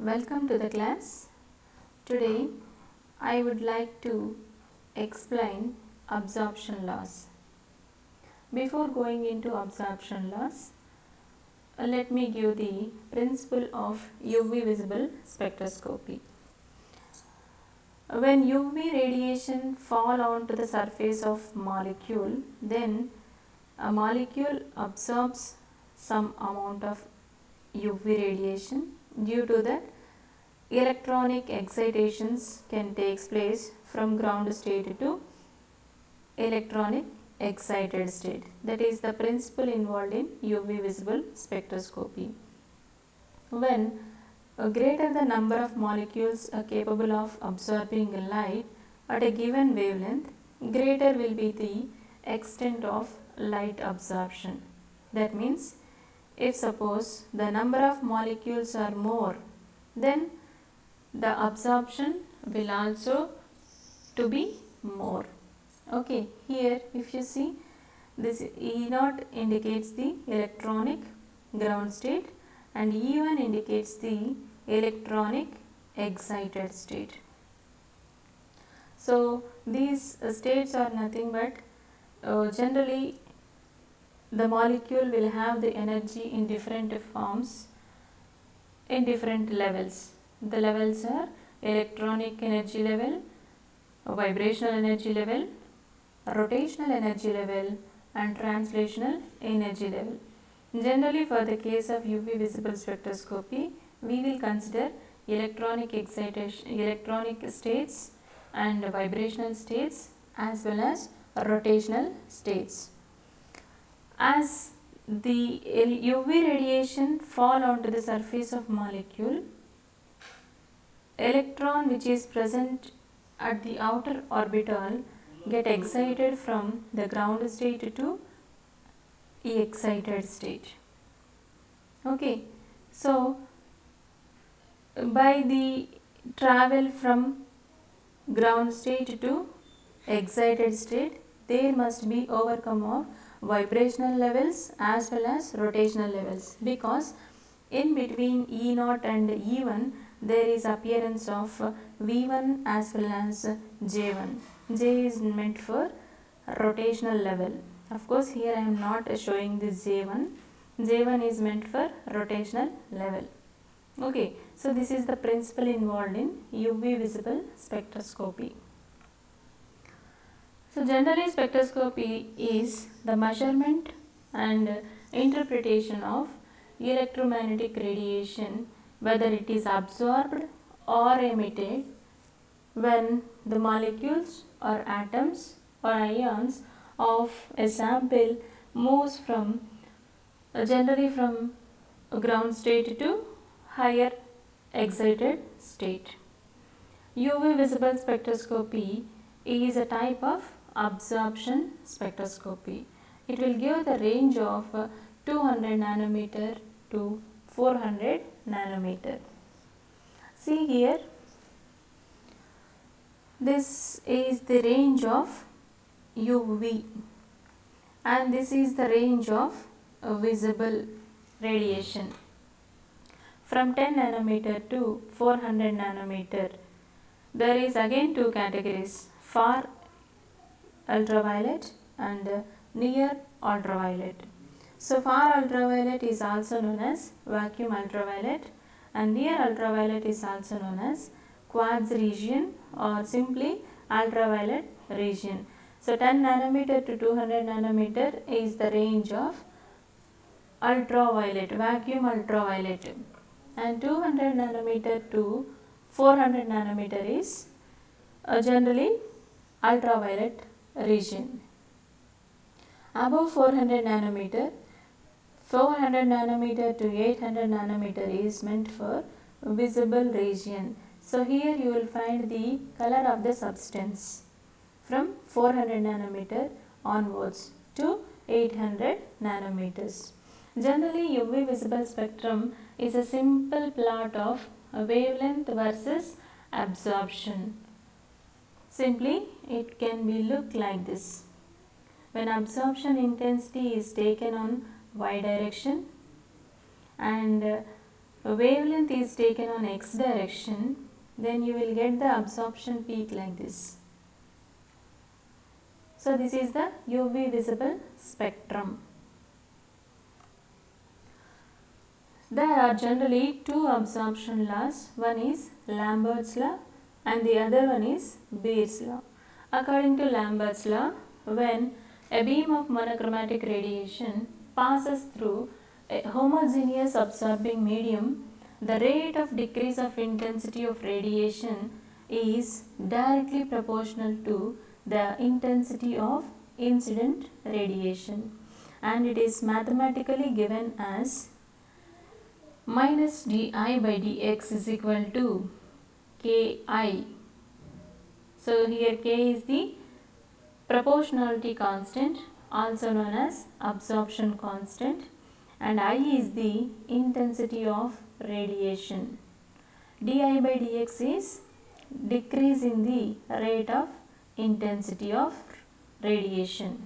Welcome to the class. Today I would like to explain absorption laws. Before going into absorption laws, let me give the principle of UV visible spectroscopy. When UV radiation fall onto the surface of molecule, then a molecule absorbs some amount of UV radiation. Due to that, electronic excitations can take place from ground state to electronic excited state. That is the principle involved in UV visible spectroscopy. When greater the number of molecules are capable of absorbing light at a given wavelength, greater will be the extent of light absorption. That means if suppose the number of molecules are more, then the absorption will also to be more. Okay, here if you see, this E0 indicates the electronic ground state and E1 indicates the electronic excited state. So these states are nothing but generally the molecule will have the energy in different forms in different levels. The levels are electronic energy level, vibrational energy level, rotational energy level and translational energy level. Generally for the case of UV visible spectroscopy, we will consider electronic excitation, electronic states and vibrational states as well as rotational states. As the UV radiation fall onto the surface of molecule, electron which is present at the outer orbital get excited from the ground state to excited state. Okay, so by the travel from ground state to excited state, there must be overcome of vibrational levels as well as rotational levels, because in between E0 and E1 there is appearance of V1 as well as J1. J is meant for rotational level. Of course here I am not showing this J1. J1 is meant for rotational level. Okay, so this is the principle involved in UV visible spectroscopy. So generally spectroscopy is the measurement and interpretation of electromagnetic radiation, whether it is absorbed or emitted when the molecules or atoms or ions of a sample moves from generally from ground state to higher excited state. UV visible spectroscopy is a type of absorption spectroscopy. It will give the range of 200 nanometer to 400 nanometer. See here, this is the range of UV and this is the range of visible radiation. From 10 nanometer to 400 nanometer, there is again two categories, far ultraviolet and near ultraviolet. So far ultraviolet is also known as vacuum ultraviolet and near ultraviolet is also known as quartz region or simply ultraviolet region. So 10 nanometer to 200 nanometer is the range of ultraviolet, vacuum ultraviolet, and 200 nanometer to 400 nanometer is generally ultraviolet region. Above 400 nanometer, 400 nanometer to 800 nanometer is meant for visible region. So here you will find the color of the substance from 400 nanometer onwards to 800 nanometers. Generally UV visible spectrum is a simple plot of wavelength versus absorption. Simply it can be looked like this. When absorption intensity is taken on y direction and a wavelength is taken on x direction, then you will get the absorption peak like this. So this is the UV visible spectrum. There are generally two absorption laws. One is Lambert's law and the other one is Beer's law. According to Lambert's law, when a beam of monochromatic radiation passes through a homogeneous absorbing medium, the rate of decrease of intensity of radiation is directly proportional to the intensity of incident radiation, and it is mathematically given as minus di by dx is equal to ki. So here k is the proportionality constant, also known as absorption constant, and I is the intensity of radiation. Di by dx is decrease in the rate of intensity of radiation.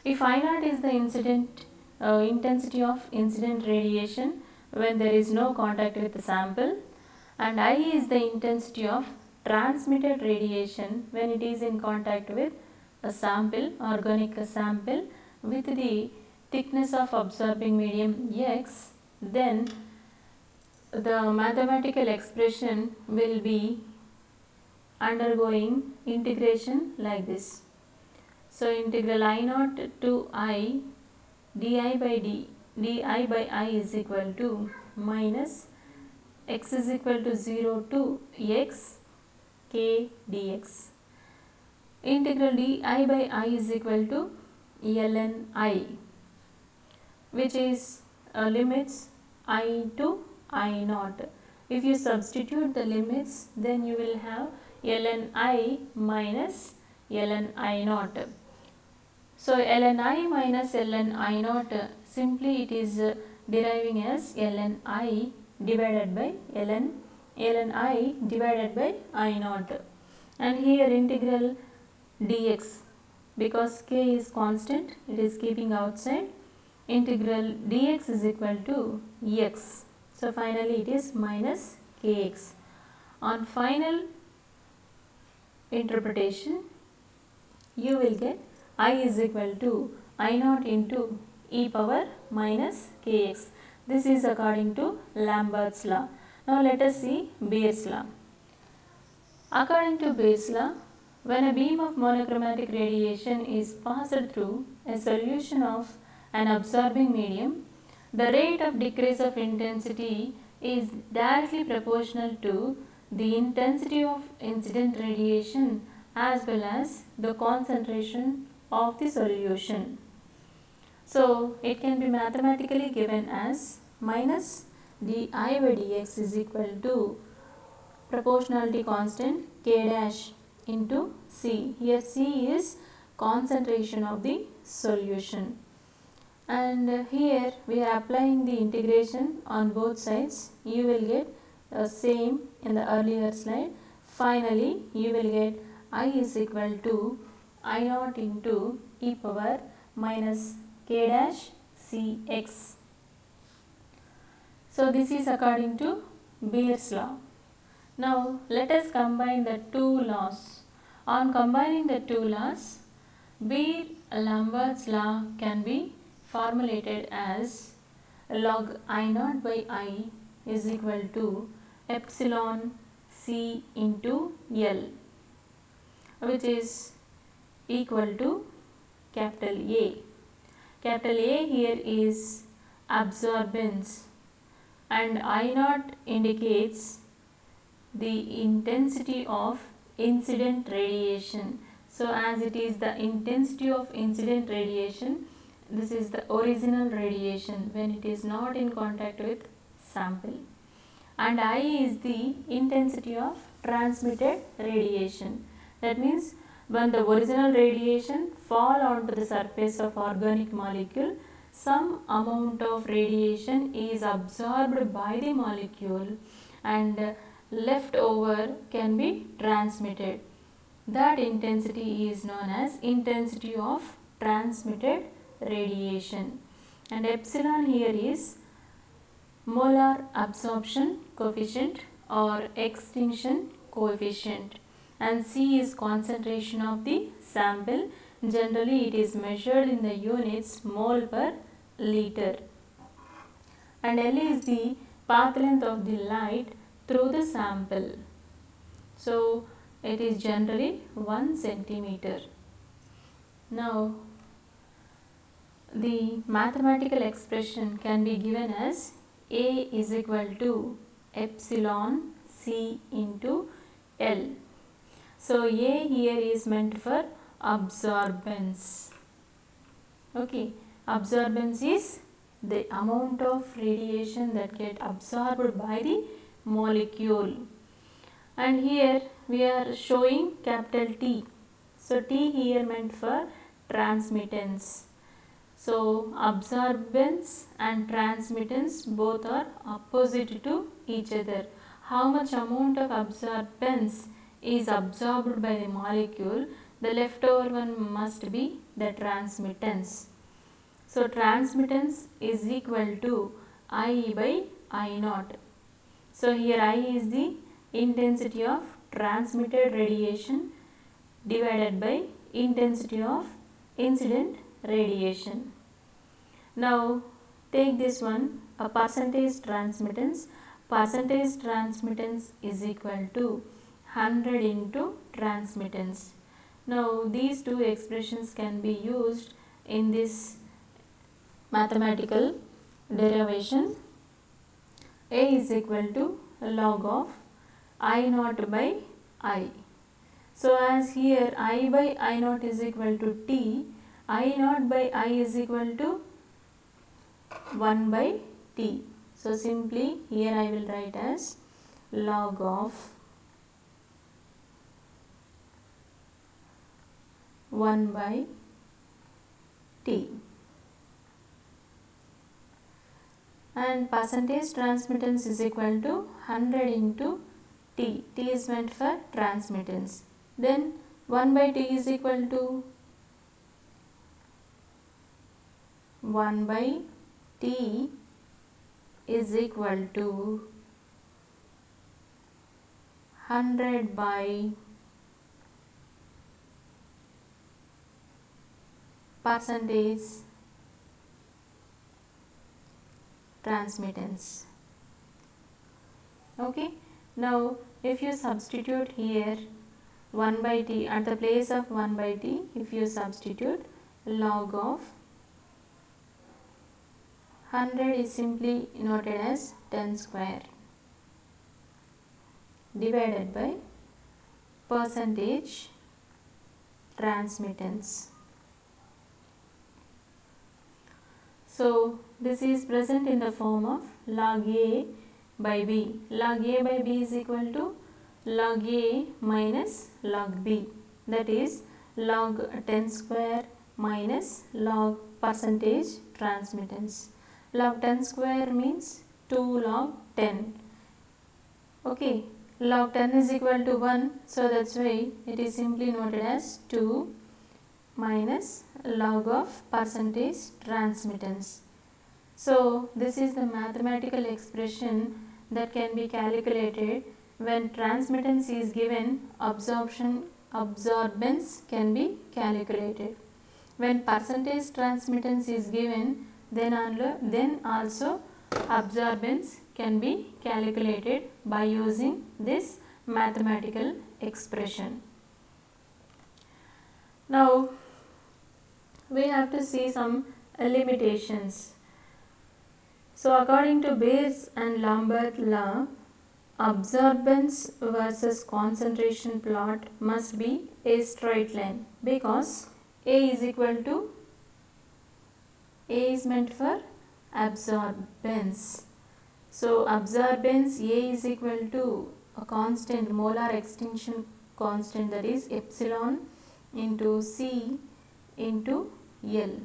If I naught is the intensity of incident radiation when there is no contact with the sample, and I is the intensity of transmitted radiation when it is in contact with a sample, organic sample, with the thickness of absorbing medium x, then the mathematical expression will be undergoing integration like this. So integral I naught to I di by I is equal to minus x is equal to 0 to x k dx. Integral di by I is equal to ln I, which is limits I to I naught. If you substitute the limits, then you will have ln I minus ln I naught. So ln I minus ln I naught, simply it is deriving as ln I divided by ln I divided by I naught, and here integral dx, because k is constant, it is keeping outside, integral dx is equal to x. So finally it is minus kx. On final interpretation, you will get I is equal to I naught into e power minus kx. This is according to Lambert's law. Now let us see Beer's law. According to Beer's law, when a beam of monochromatic radiation is passed through a solution of an absorbing medium, the rate of decrease of intensity is directly proportional to the intensity of incident radiation as well as the concentration of the solution. So it can be mathematically given as minus di by dx is equal to proportionality constant k dash into C. Here C is concentration of the solution, and here we are applying the integration on both sides. You will get same in the earlier slide. Finally you will get I is equal to I naught into e power minus k dash cx. So this is according to Beer's law. Now let us combine the two laws. On combining the two laws, Beer-Lambert's law can be formulated as log I naught by I is equal to epsilon C into L, which is equal to capital A. Capital A here is absorbance, and I naught indicates the intensity of incident radiation. So as it is the intensity of incident radiation, this is the original radiation when it is not in contact with sample, and I is the intensity of transmitted radiation. That means when the original radiation fall onto the surface of organic molecule, some amount of radiation is absorbed by the molecule and left over can be transmitted. That intensity is known as intensity of transmitted radiation, and epsilon here is molar absorption coefficient or extinction coefficient, and C is concentration of the sample. Generally it is measured in the units mole per liter. And L is the path length of the light through the sample. So it is generally 1 centimeter. Now the mathematical expression can be given as A is equal to epsilon C into L. So A here is meant for absorbance. Okay, absorbance is the amount of radiation that get absorbed by the molecule. And here we are showing capital T. So T here meant for transmittance. So absorbance and transmittance both are opposite to each other. How much amount of absorbance is absorbed by the molecule, the leftover one must be the transmittance. So transmittance is equal to I by I naught. So here I is the intensity of transmitted radiation divided by intensity of incident radiation. Now take this one, a percentage transmittance. Percentage transmittance is equal to 100 into transmittance. Now these two expressions can be used in this mathematical derivation. A is equal to log of I naught by I. So as here I by I naught is equal to T, I naught by I is equal to 1 by T. So simply here I will write as log of 1 by T. And percentage transmittance is equal to 100 into T. T is meant for transmittance. Then 1 by T is equal to 1 by T is equal to 100 by percentage transmittance. Okay, now if you substitute here 1 by T at the place of 1 by T, if you substitute log of 100 is simply noted as 10 square divided by percentage transmittance. So this is present in the form of log A by B. Log A by B is equal to log A minus log B, that is log 10 square minus log percentage transmittance. Log 10 square means 2 log 10. Okay, log 10 is equal to 1, so that's why it is simply noted as 2 minus log of percentage transmittance. So this is the mathematical expression that can be calculated when transmittance is given. Absorbance can be calculated. When percentage transmittance is given, then also absorbance can be calculated by using this mathematical expression. Now we have to see some limitations. So according to Bayes and Lambert law, absorbance versus concentration plot must be a straight line, because A is equal to, A is meant for absorbance. So absorbance A is equal to a constant, molar extinction constant, that is epsilon into C into L.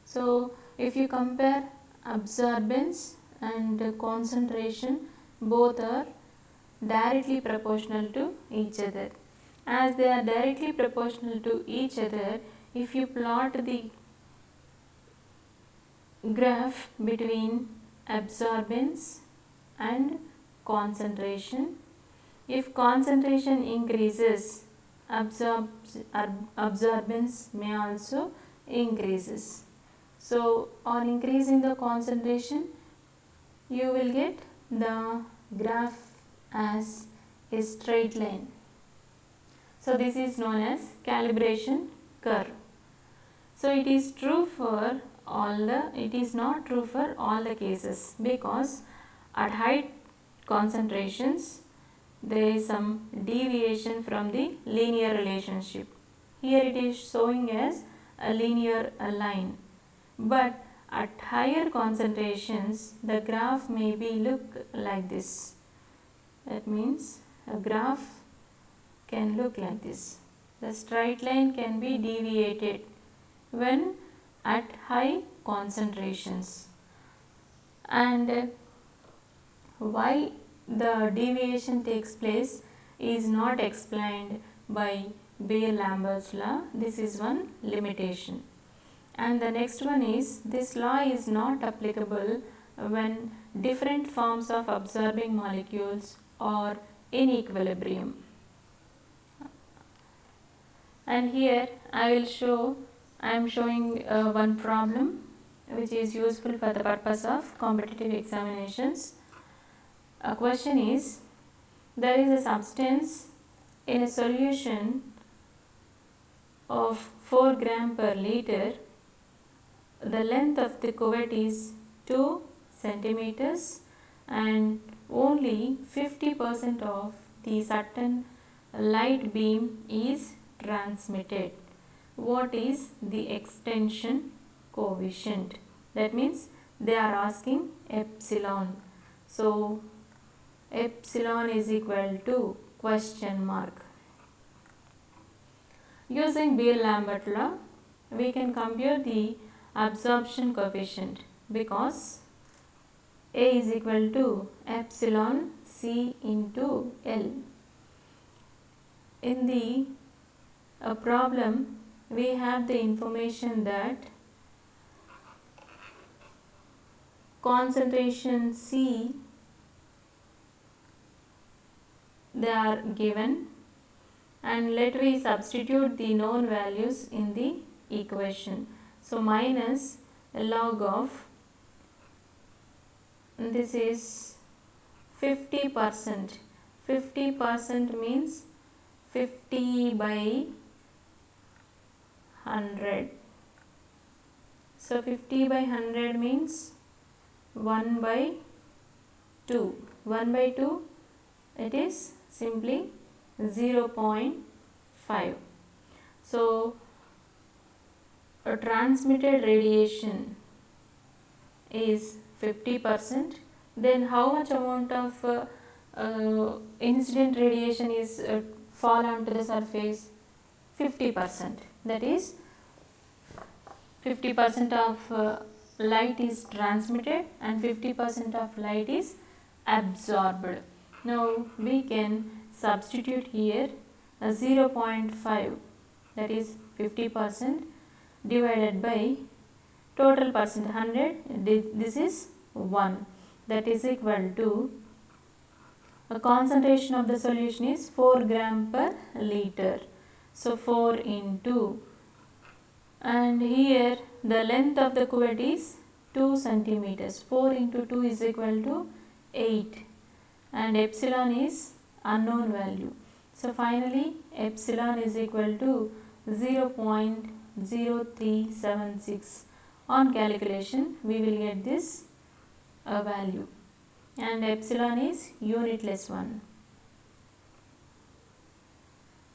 So if you compare absorbance and concentration, both are directly proportional to each other. As they are directly proportional to each other, if you plot the graph between absorbance and concentration. If concentration increases, absorbance may also increases. So on increasing the concentration, you will get the graph as a straight line. So this is known as calibration curve. So it is not true for all the cases, because at high concentrations there is some deviation from the linear relationship. Here it is showing as a linear line, but at higher concentrations the graph may be look like this. That means a graph can look like this. The straight line can be deviated when at high concentrations. And why the deviation takes place is not explained by Beer-Lambert's law. This is one limitation. And the next one is, this law is not applicable when different forms of absorbing molecules are in equilibrium. And here I am showing one problem which is useful for the purpose of competitive examinations. A question is, there is a substance in a solution of 4 gram per liter. The length of the cuvette is 2 centimeters and only 50% of the certain light beam is transmitted. What is the extension coefficient? That means they are asking epsilon. So epsilon is equal to question mark. Using Beer-Lambert law, we can compute the absorption coefficient, because A is equal to epsilon C into L. In the problem, we have the information that concentration C they are given, and let we substitute the known values in the equation. So minus log of, this is 50%. 50% means 50 by 100. So 50 by 100 means 1 by 2. 1 by 2, it is simply 0.5. So a transmitted radiation is 50%. Then how much amount of incident radiation is fall onto the surface? 50%. That is 50% of light is transmitted and 50% of light is absorbed. Now we can substitute here a 0.5, that is 50% divided by total percent 100, this is 1, that is equal to, the concentration of the solution is 4 gram per liter. So 4 into, and here the length of the cuvette is 2 centimeters. 4 into 2 is equal to 8, and epsilon is unknown value. So finally epsilon is equal to 0.0376. On calculation we will get this value, and epsilon is unitless one.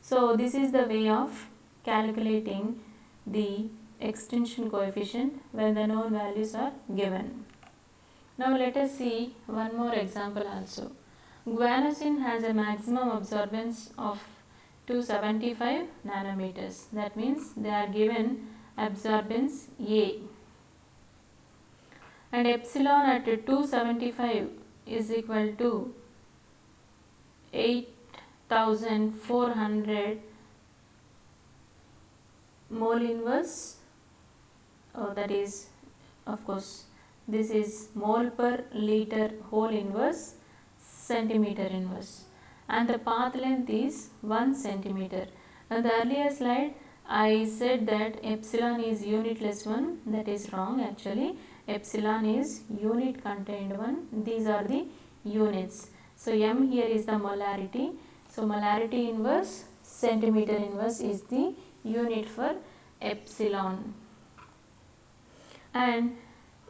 So this is the way of calculating the extension coefficient when the known values are given. Now let us see one more example also. Guanosine has a maximum absorbance of 275 nanometers. That means they are given absorbance A, and epsilon at 275 is equal to 8400 mole inverse, that is, of course, this is mole per liter whole inverse, centimeter inverse, and the path length is 1 centimeter. In the earlier slide I said that epsilon is unitless one. That is wrong actually. Epsilon is unit contained one. These are the units. So m here is the molarity. So molarity inverse, centimeter inverse is the unit for epsilon. And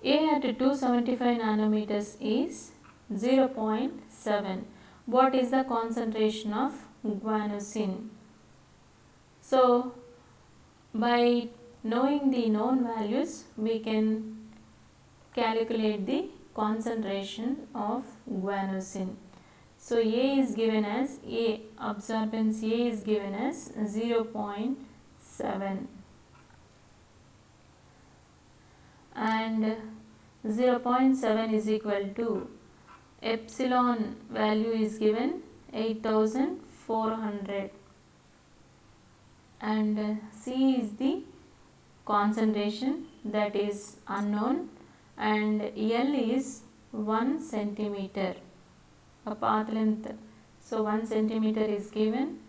A at 275 nanometers is 0.7. What is the concentration of guanosine? So by knowing the known values, we can calculate the concentration of guanosine. So A is given as absorbance A is given as 0.7 and 0.7 is equal to epsilon value is given 8400 and C is the concentration that is unknown and L is 1 centimeter, a path length. So 1 centimeter is given.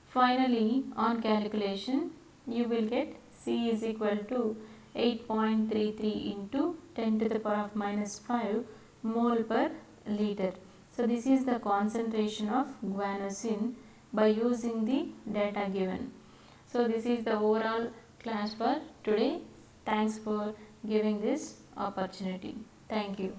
Finally, on calculation you will get C is equal to 8.33 into 10 to the power of minus 5 mole per liter. So this is the concentration of guanosine by using the data given. So this is the overall class for today. Thanks for giving this opportunity. Thank you.